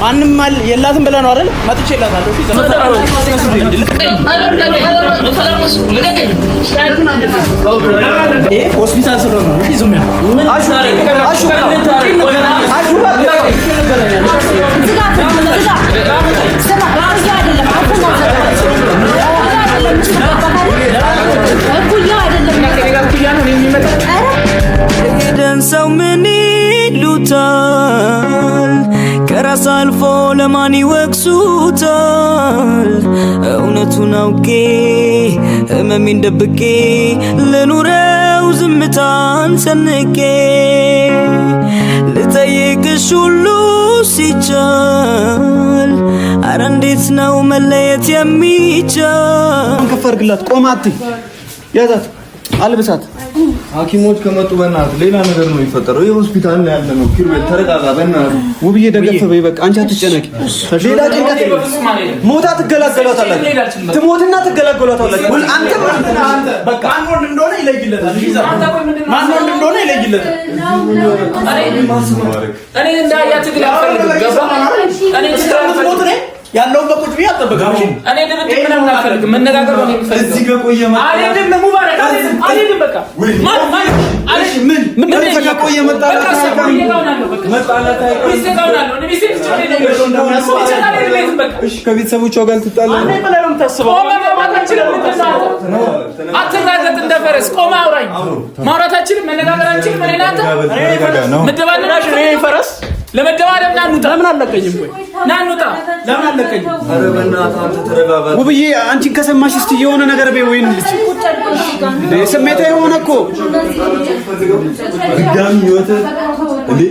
ማንም የላትም ብለህ ነው አይደል? መጥቼላታለሁ። ሆስፒታል ስለሆነ ነው። ዝም ደም ሰው ምን ይሉታል? ከራስ አልፎ ለማን ይወቅሱታል? እውነቱን አውቄ ህመሜን ደብቄ ልኑረው ዝምታን ሰንቄ ልጠይቅሽ ሁሉ ሲቻል አረ እንዴት ነው መለየት የሚቻል? ከፈርግላት ቆማት ያዛት አልብሳት። ሐኪሞች ከመጡ በእናትህ ሌላ ነገር ነው የሚፈጠረው። ይሄ ሆስፒታል ላይ ያለ ነው። ኪሩቤል ተረጋጋ በእናትህ። ውብዬ ደገፍ በይ በቃ አንቺ አትጨነቂ። ሌላ ጭንቀት ሞታ ትገላገሏታላችሁ። ትሞትና ትገላገሏታላችሁ። አንተም በቃ ማን ወንድ እንደሆነ ይለይለታል። ማን ወንድ እንደሆነ ይለይለታል። እኔ እንዳያት ትግላፈልግ ገባ እኔ ትሞት ነኝ ያለው በቁጭ ቢያ ተበጋው እኔ ደብት ምንም ናፈልግ መነጋገር ነው የሚፈልግ እዚህ ጋር ቆየ ማለት አይደለም ሙባረክ አይደለም በቃ ማን አለሽ ምን ቆየ መጣላት እሺ ከቤተሰቦቿ ጋር ትጣላ እኔ በላም ታስበው አትራገጥ እንደፈረስ ቆማ አውራኝ ማውራታችን መነጋገራችን ምን እናንተ ምድባናሽ እኔ ፈረስ ለመደባደብ ናኑጣ ለምን አለቀኝም ወይ ናኑጣ ለምን አለቀኝ? ኧረ በእናትህ አንተ ተረጋጋ። ውብዬ አንቺን ከሰማሽ እስቲ የሆነ ነገር በይ ወይን ልጅ ስሜታ የሆነ እኮ ድጋሚ ህይወት እንዴ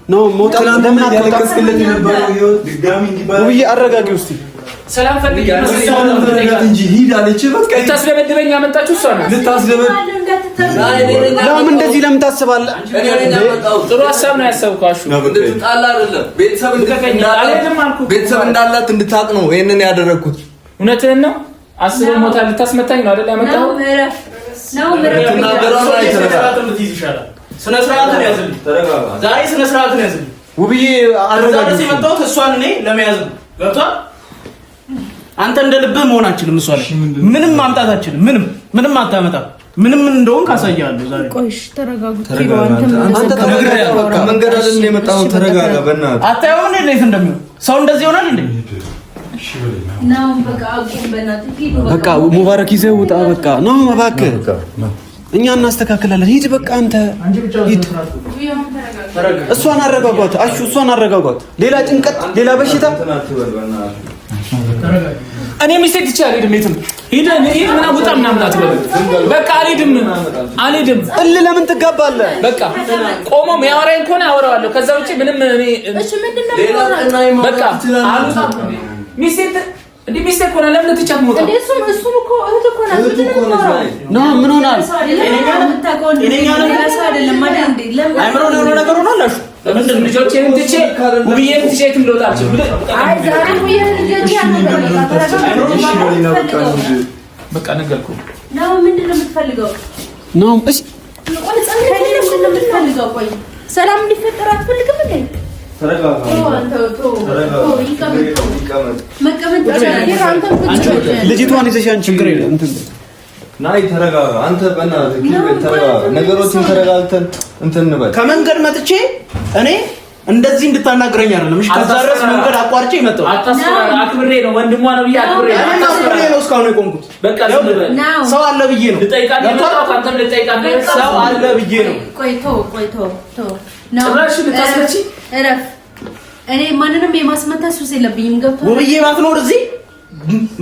ነው ሞት ለምን ያለቀስክለት የነበረው ህይወት ድጋሚ እንዲባል ውብዬ አረጋጊው እስቲ ሰላም ፈልጊ እንጂ ሂድ አለች። በቃ ልታስደበድበኝ ያመጣችሁ እሷ ናት። ለምን እንደዚህ ለምን ታስባለህ? ጥሩ ሀሳብ ነው ያሰብከው። አሹ እንድትጣላ አይደለም ቤተሰብ እንዳላት እንድታቅ ነው ይሄንን ያደረኩት። እውነትህን ነው። አስበህ ሞታ ልታስመታኝ ነው አይደል ያመጣው? ስነ ስርዓትን ያዝልኝ። ተረጋጋ። ዛሬ ስነ ስርዓትን ያዝልኝ። ውብዬ አረጋግጥ የመጣሁት እሷን እኔ ለመያዝ ነው። ገብቶሃል? አንተ እንደ ልብህ መሆን አትችልም። እሷ ላይ ምንም ማምጣት አትችልም። ምንም አታመጣም። ምንም እንደሆን ካሳያለሁ ዛሬ። ቆይሽ ተረጋጉ። አንተ ተረጋጋ። መንገድ አይደል የመጣው? ተረጋጋ በእናትህ። አታየውም እንዴ እንዴት እንደሚሆን ሰው እንደዚህ ይሆናል እንዴ? ነው በቃ አቁም በእናትህ። በቃ ሙባረክ ይዘህ ውጣ። በቃ ነው እባክህ፣ እኛ እናስተካክላለን። ሂድ በቃ አንተ ሂድ። እሷን አረጋጓት። አሹ እሷን አረጋጓት። ሌላ ጭንቀት፣ ሌላ በሽታ እኔ ሚስቴክ ይቻላል። ሄድም ሄድ ምን አውጣ ምናምን አትበል። በቃ አልሄድም። ለምን ትጋባለህ? በቃ ቆሞ የሚያወራኝ ከሆነ አወራዋለሁ። ከዛ ውጪ ምንም እሺ ምንድነው? በቃ አሉታ ሚስቴክ እንዴ ሚስቴክ ሆነ ለምን ትቻት ሞታ እንዴ እሱ እኮ እህት እኮ ነው። ምን ሆናል? እኔኛ ነው አይደለም ማለት እንዴ ለምን አይምሮ ነው ነገር ሆኖ አላሹ ለምን ልጆቼን ትቼ ውብዬን ትቼ ትምሎታችሁ አይ ዛሬ ውብዬን ልጆቼ በቃ ነገርኩህ ነው። ምንድነው የምትፈልገው? ነው እሺ ቆይ ምንድነው የምትፈልገው? ቆይ ሰላም እንዲፈጠር አትፈልግም እንዴ? ተረጋጋ። ልጅቷን ይዘሽ አንቺ ችግር የለም እንትን ናይ ተረጋጋ። አንተ በእናትህ ኪሩቤል ተረጋጋ። ነገሮችን ተረጋግተን እንትን እንበል። ከመንገድ መጥቼ እኔ እንደዚህ እንድታናግረኝ አይደለም። እሺ ከዛ ድረስ መንገድ አቋርጬ መጣሁ። አክብሬ ነው ወንድሟ ነው ብዬ አክብሬ ነው እስካሁን የቆምኩት። በቃ ሰው አለ ብዬ ነው ሰው አለ ብዬ ነው። ቆይቶ እረፍ። እኔ ማንንም የማስመታ ሱስ የለብኝም። ገብቶሃል? ውብዬ ባትኖር እዚህ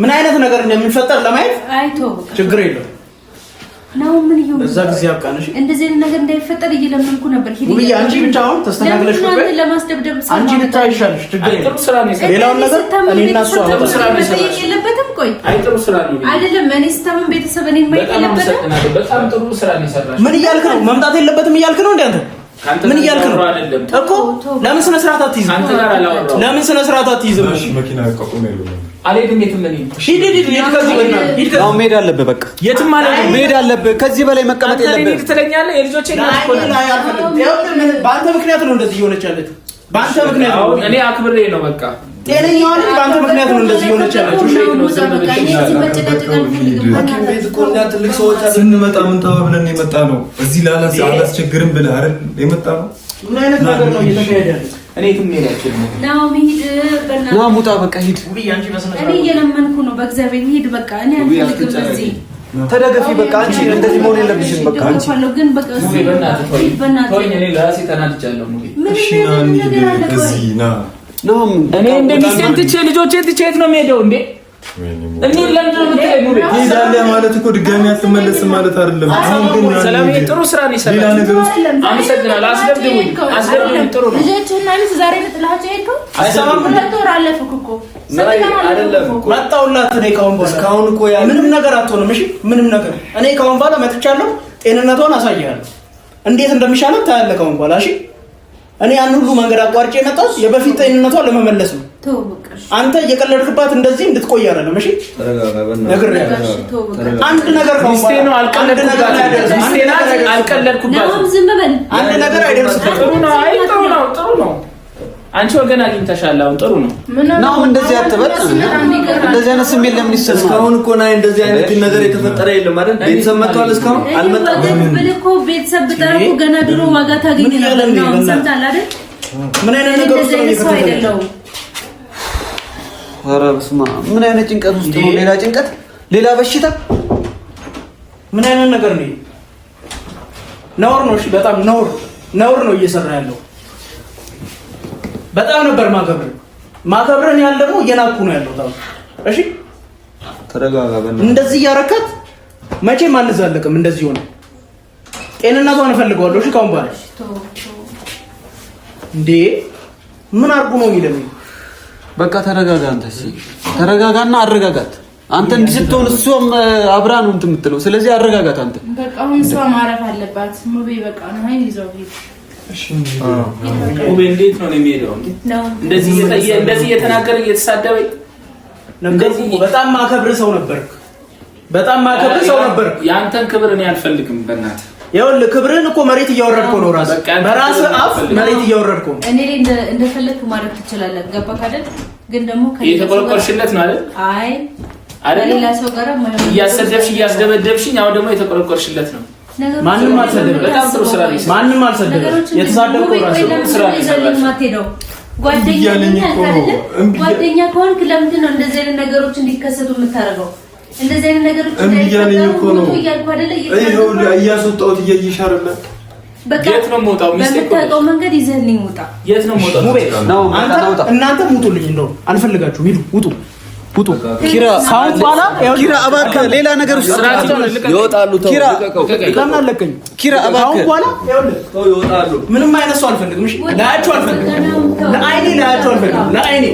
ምን አይነት ነገር እንደሚፈጠር ለማየት አይቶ ችግር የለም ነው። ምን ይሁን በዛ ጊዜ አብቃነሽ። እንደዚህ አይነት ነገር እንዳይፈጠር እየለመንኩ ነበር። ውብዬ አንቺ ብቻ አሁን ተስተካክለሽ ነበር ለማስደብደብ ሰው አንቺ ልታይሻለሽ። ችግር የለም። ሌላውን ነገር እኔና እሷ መጠየቅ የለበትም። ቆይ አይ ጥሩ ስራ ነው አይደለም። እኔ ስታመም ቤተሰብ እኔን ማየት የለበትም። በጣም ጥሩ ስራ ነው የሰራሽ። ምን እያልክ ነው? መምጣት የለበትም እያልክ ነው እንዴ አንተ? ምን እያልክ ነው እኮ? ለምን ስነ ስርዓት አትይዝም? አንተ ጋር አላወራሁም። ለምን ስነ ስርዓት አትይዝም? እሺ መኪና ቆቆም ያለው አልሄድም። የትም ነኝ። ሂድ ከዚህ በእናትህ አሁን መሄድ አለብህ። በቃ የትም ማለት ነው መሄድ አለብህ። ከዚህ በላይ መቀመጥ የለብህም። አንተ ትለኛለህ። የልጆቼ እናት እኮ ነህ። በአንተ ምክንያት ነው እንደዚህ እየሆነች ያለችው። በአንተ ምክንያት ነው። እኔ አክብሬ ነው በቃ ጤነኛዋ ልጅ በአንተ ምክንያት ነው እንደዚህ እየሆነች ያለችው። ትልቅ ሰዎች ስንመጣ ምን ተባብለን የመጣ ነው? እዚህ አላስቸግርም ብለህ አይደል የመጣ ነው? ምን አይነት ነገር ነው እየተካሄደ ያለው? እኔ የትም መሄድ አልችልም። ና ሙጣ በቃ ሂድ። እኔ እየለመንኩ ነው በእግዚአብሔር ሂድ በቃ። እኔ አልፈልግም በዚህ ተደገፊ በቃ። አንቺ እንደዚህ መሆን የለብሽም በቃ። አንቺ ግን በቃ ተወኝ። እኔ ለራሴ ተናድጃለሁ። እሺ ና እንሂድ እዚህ ና እኔ እንደ ሚስቴን ትቼ ልጆቼን ትቼ የት ነው የምሄደው እንዴ? እኔ ለምን ነው የምትለኝ? ሄዳለህ ማለት እኮ ድጋሚ አትመለስም ማለት አይደለም። አሁን ግን ሰላም ጥሩ ስራ ነው ይሰራል። አመሰግናለሁ። አስደብዱኝ ጥሩ ነው። ልጆችና ልጅ ዛሬ ልጥላቸው ሄድከው አይሰማም። ሁለት ወር አለፈው እኮ አይደለም መጣሁላት። እኔ ካሁን በኋላ እስካሁን እኮ ያ ምንም ነገር አትሆንም። እሺ ምንም ነገር እኔ ካሁን በኋላ መጥቻለሁ። ጤንነቷን አሳያለሁ። እንዴት እንደሚሻላት ታያለህ ካሁን በኋላ እሺ። እኔ ያን ሁሉ መንገድ አቋርጬ የመጣሁት የበፊት ጤንነቷን ለመመለስ ነው። አንተ እየቀለድክባት እንደዚህ እንድትቆይ አይደለም። እሺ አንድ ነገር ነው ነው አልቀለድኩባት። አንድ ነገር አይደርስም። ጥሩ ነው። አይ ጥሩ ነው። አንቺ ወገን አግኝተሻል። አሁን ጥሩ ነው። ናም እንደዚህ አትበል። እንደዚህ አይነት ስሜት ለምን ይሰማል? እስካሁን እኮ ናይ እንደዚህ አይነት ነገር የተፈጠረ የለም አይደል? ቤተሰብ መጥቷል። እስካሁን አልመጣም። እኮ ቤተሰብ ብጠራኩ ገና ድሮ ዋጋ ታገኝ ነበር ነው። ሰምታል አይደል? ምን አይነት ነገር ውስጥ ነው የተፈጠረው? ኧረ በስመ አብ! ምን አይነት ጭንቀት ውስጥ ነው? ሌላ ጭንቀት፣ ሌላ በሽታ። ምን አይነት ነገር ነው? ነውር ነው። እሺ በጣም ነውር ነው እየሰራ ያለው። በጣም ነበር ማከብረን ያለ ደግሞ እየናኩ ነው ያለው። ታው እሺ ተረጋጋ። እንደዚህ ያረካት መቼም አንዛለቅም። እንደዚህ ሆነ ጤንነቷን እፈልገዋለሁ። እሺ ካሁን በኋላ እንዴ ምን አርጉ ነው የሚለኝ? በቃ ተረጋጋ። አንተ እሺ ተረጋጋና አረጋጋት። አንተ እንዲህ ስትሆን እሷም አብራ ነው የምትለው። ስለዚህ አረጋጋት አንተ። በቃ አሁን እሷ ማረፍ አለባት። ሙቤ በቃ ነው ሀይል ይዘው ሂድ። እሺ ሙቤ እንዴት ነው የሚሄደው? እንደዚህ እየተናገረ እየተሳደበኝ እንደዚህ በጣም ማከብር ሰው ነበርክ። ያንተን ክብር እኔ አልፈልግም። በእናትህ ይኸውልህ ክብርህን እኮ መሬት እያወረድከው ነው። በራስህ አፍ መሬት እያወረድከው ነው። እኔ እንደፈለግኩ ማድረግ ትችላለህ። ገባህ አይደል? ግን ደግሞ የተቆረቆርሽለት ነው አይደል? አይ ሌላ ሰው ጋር እያሰደብሽ እያስደበደብሽኝ፣ አሁን ደግሞ የተቆረቆርሽለት ነው። ማንም አልሰደበ። በጣም ጥሩ ስራ ነው። ማንም አልሰደበ። የተሳደብከው ራስህ ስራ ነው። ጓደኛ ከሆንክ ለምንድን ነው እንደዚህ አይነት ነገሮች እንዲከሰቱ የምታደርገው? እንደዚህ አይነት ነገሮች እያስወጣሁት እያየሻርለ የት ነው የምወጣው? በምታውቀው መንገድ ይዘህልኝ ውጣ። የት ነው የምወጣው? እናንተ ውጡልኝ። እንደው አንፈልጋችሁም። ሂዱ፣ ውጡ። ኪራ ሳውት ባላ ኪራ እባክህ ሌላ ነገር ውስጥ ይወጣሉ። ተው ለምን አለቀኝ? ኪራ እባክህ ባላ ይወጣሉ። ምንም አይነት ሰው አልፈልግም። እሺ ላያችሁ አልፈልግም። ላያችሁ አልፈልግም። ለአይኔ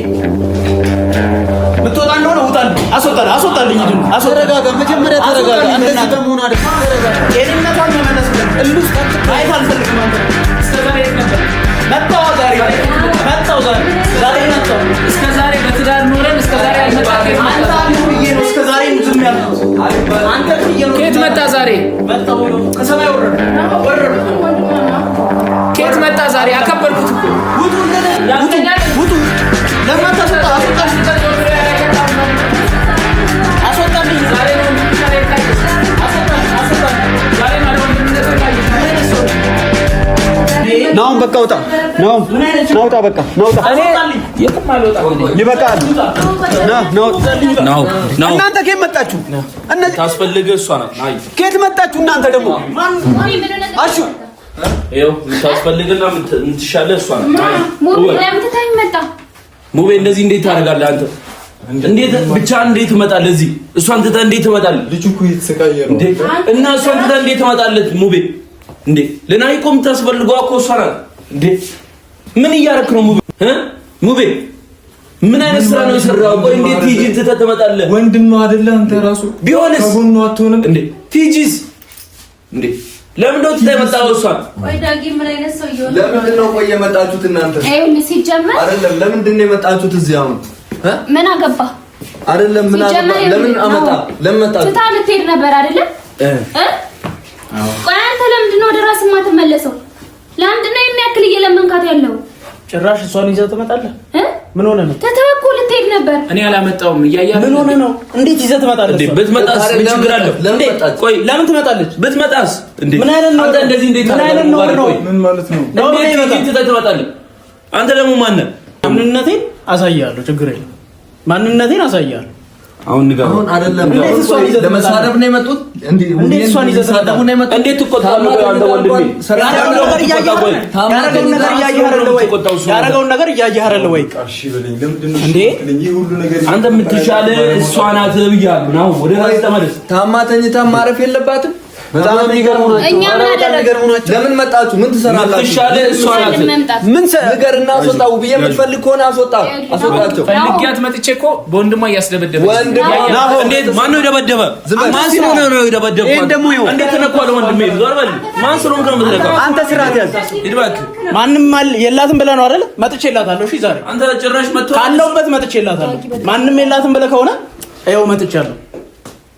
ምትወጣ እንደሆነ ውጣልኝ። አስወጣልኝ። ተረጋጋ። መጀመሪያ ተረጋጋ። እንደዚህ በመሆን አይደል? ጤንነቷን መመለስ እልውስጥ አይት አልፈልግም። አንተ እስከዛሬ ነበር መጣው ዛሬ እስከዛሬ በትዳር ኖረን እስከዛሬ አልመጣም። አንተ አልኩኝ ነው እስከዛሬ ዝም ያልኩት። አንተ ከየት መጣ ዛሬ? መጣው ከሰማይ ወረደ። ከየት መጣ ዛሬ? አከበርኩት እኮ። ውጡ ያስተኛል። ውጡ ለማታ አስወጣልኝ። ዛሬ ነው ናውን በቃ ውጣ። ናውጣ በቃ ናውጣ። እኔ የትም አልወጣም። ይበቃል። ናው እናንተ ከየት መጣችሁ? እነዚህ ታስፈልገ እሷ ናት። አይ ከየት መጣችሁ እናንተ ደግሞ? አሹ ይኸው ታስፈልግና የምትሻለ እሷ ናት። አይ ሙቤ እንደዚህ እንዴት ታደርጋለህ አንተ? እንዴት ብቻ እንዴት ትመጣለህ እዚህ? እሷን ትተህ እንዴት ትመጣለህ? ልጁ እኮ እየተሰቃየ ነው እና እሷን ትተህ እንዴት ትመጣለህ ሙቤ? እንዴ ለናይቆም ታስፈልገው እኮ እሷ ናት። እንዴ ምን እያደረክ ነው ሙቤ? ሙቤ ምን አይነት ስራ ነው የሰራው? ቆይ እንዴት ቲጂን ትተህ ትመጣለህ? ወንድም ነው አይደለ አንተ ራሱ ቢሆንስ ከጎኑ አትሆንም እንዴ? ቲጂስ እንዴ ለምን ነው ተመጣው? እሷን ወይ ዳጊ ምን አይነት ሰው ይሆን? ለምንድን ነው ቆይ የመጣችሁት እናንተ? አይሁን ሲጀመር አይደለም ለምንድን ነው የመጣችሁት እዚህ አሁን? ምን አገባ? አይደለም ምን አገባ? ለምን መጣችሁ? ትታ ልትሄድ ነበር አይደለም? ቆይ አንተ ለምንድን ነው ወደ ራስህ የማትመለሰው? ለምንድን ነው የሚያክል እየለመንካት ያለው? ጭራሽ እሷን ይዘህ ትመጣለህ? ምን ሆነ ነው? ተተወኩ ልትሄድ ነበር። እኔ አላመጣውም። እያያለሁ ምን ሆነ ነው? እንዴት ይዘህ ትመጣለህ? እንዴ ብትመጣስ ምን ችግር አለው? ቆይ ለምን ትመጣለች? ብትመጣስ እንዴ ምን አይነት ነው? አንተ እንደዚህ እንዴት ምን አይነት ነው? ምን ማለት ነው? እንዴት ትመጣለህ? አንተ ደግሞ ማን ነህ? ማንነቴን አሳያለሁ። ችግር የለም። ማንነቴን አሳያለሁ። አሁን ንገር። አሁን አይደለም ለመሳደብ ነው የመጡት። እንዴት እሷን ይዘህ ተሳደቡ ነው የመጡት? እንዴት ትቆጣለህ? አንተ ወንድሜ ያረጋውን ነገር እያየህ አይደለ ወይ? እሺ በለኝ። ለምንድን ነው እንዴ ሁሉ ነገር አንተ የምትሻለ እሷ ናት ብያለሁ። ነው ወደ ራስህ ተመለስ። ታማ ተኝታ ማረፍ የለባትም። በጣም የሚገርሙ ናቸው። ለምን መጣችሁ? ምን ትሰራላችሁ? የምትሻለ እሷ ናት። ምን ንገርና አስወጣው ብዬ የምትፈልግ ከሆነ አስወጣቸው። ፈልጊያት መጥቼ እኮ በወንድሟ እያስደበደበ እንዴት ማን ነው የደበደበ? ማን ስለሆነ ነው የደበደበው? እንዴት ተነኳለ? ወንድሜ ዞር በል። ማን ስለሆነ ነው የምትነካው? አንተ ስርዓት ያዝ። ይድባክ ማንም የላትም ብለህ ነው አይደል? መጥቼላታለሁ። እሺ ዛሬ አንተ ጭራሽ መጥቶ ካለውበት መጥቼላታለሁ። ማንም የላትም ብለህ ከሆነ ይኸው መጥቻለሁ።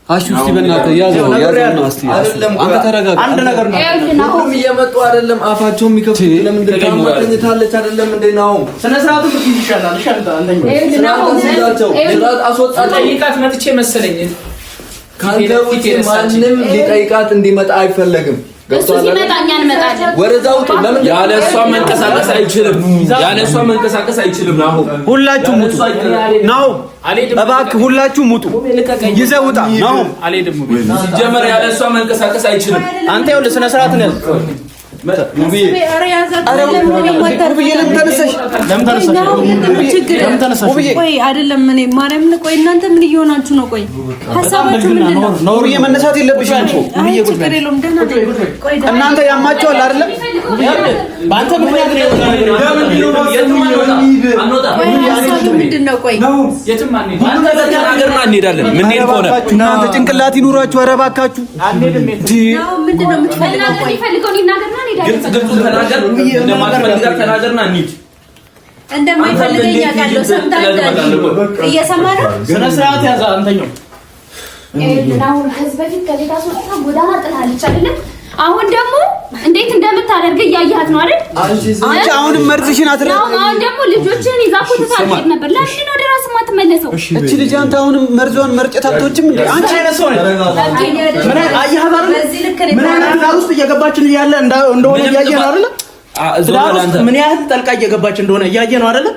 አሹ እስቲ በእናትህ ያዘው ነው። እስቲ አንተ ተረጋጋ። አንድ ነገር ነው። ሁሉም እየመጡ አይደለም አፋቸውን የሚከፍቱት። ለምንድን ነው ታማኝታለች? አይደለም እንዴ ነው ስነ ስርዓቱ ልትይዝ ይሻላል። እሺ አንተ አንደኛ ስርዓት አስወጣለሁ። ጠይቃት መጥቼ መሰለኝ። ካንተ ውጪ ማንም ሊጠይቃት እንዲመጣ አይፈለግም። እሱ ሲመጣ እኛ እንመጣለን። ወደዛው ለምን ያለ እሷ መንቀሳቀስ አይችልም። ያለ እሷ መንቀሳቀስ አይችልም። ነው ሁላችሁ ሙጡ ነው። እባክህ ሁላችሁ ሙጡ። ይዘህ ውጣ ነው። አልሄድም። ሲጀመር ያለ እሷ መንቀሳቀስ አይችልም። አንተ ይኸውልህ ስነ ስርዓት ነው። ቆይ አይደለም እኔ ማርያምን፣ ቆይ እናንተ ምን እየሆናችሁ ነው? ቆይ ሀሳባችሁ ምንድን ነው? ኖርዬ መነሳት የለብሽም እኮ እናንተ ያማችኋል አይደለም? በአንተ ምክንያት ነው ምንድን ነው? ቆይ የትም አንሄድም። አንተ ለተናገርና እንሄዳለን። ምን ሄድ ከሆነ እናንተ ጭንቅላት ይኑራችሁ። ኧረ እባካችሁ ምንድን ነው የምትፈልገው? ቆይ ፈልገው ይናገርና ግልጽ ተናገር። እንደማትፈልጋት ተናገርና እንሂድ። እንደማይፈልገኝ ያውቃለሁ። ሰምተሃል? እየሰማህ ነው? ስነ ስርዓት ያዛ አንተኛው አሁን ከዚህ በፊት ከቤት አስወጥታ ጎዳና ጥላለች አይደለም? አሁን ደግሞ እንዴት እንደምታደርግ እያየሃት ነው አይደል? አንቺ አሁንም መርዝሽን አትረ አሁን ደግሞ ልጆችን ይዛ እኮ ትታገድ ነበር። ለምን ወደ ራስህ የማትመለሰው? እቺ ልጅ አንተ አሁንም መርዟን መርጨት አትወጭም እንዴ? አንቺ አይነት ሰው ነሽ። ምን አያሃት አይደል? ምን አይነት ትዳር ውስጥ እየገባችን እያለ እንደሆነ እያየህ ነው አይደል? ምን ያህል ጠልቃ እየገባች እንደሆነ እያየህ ነው አይደል?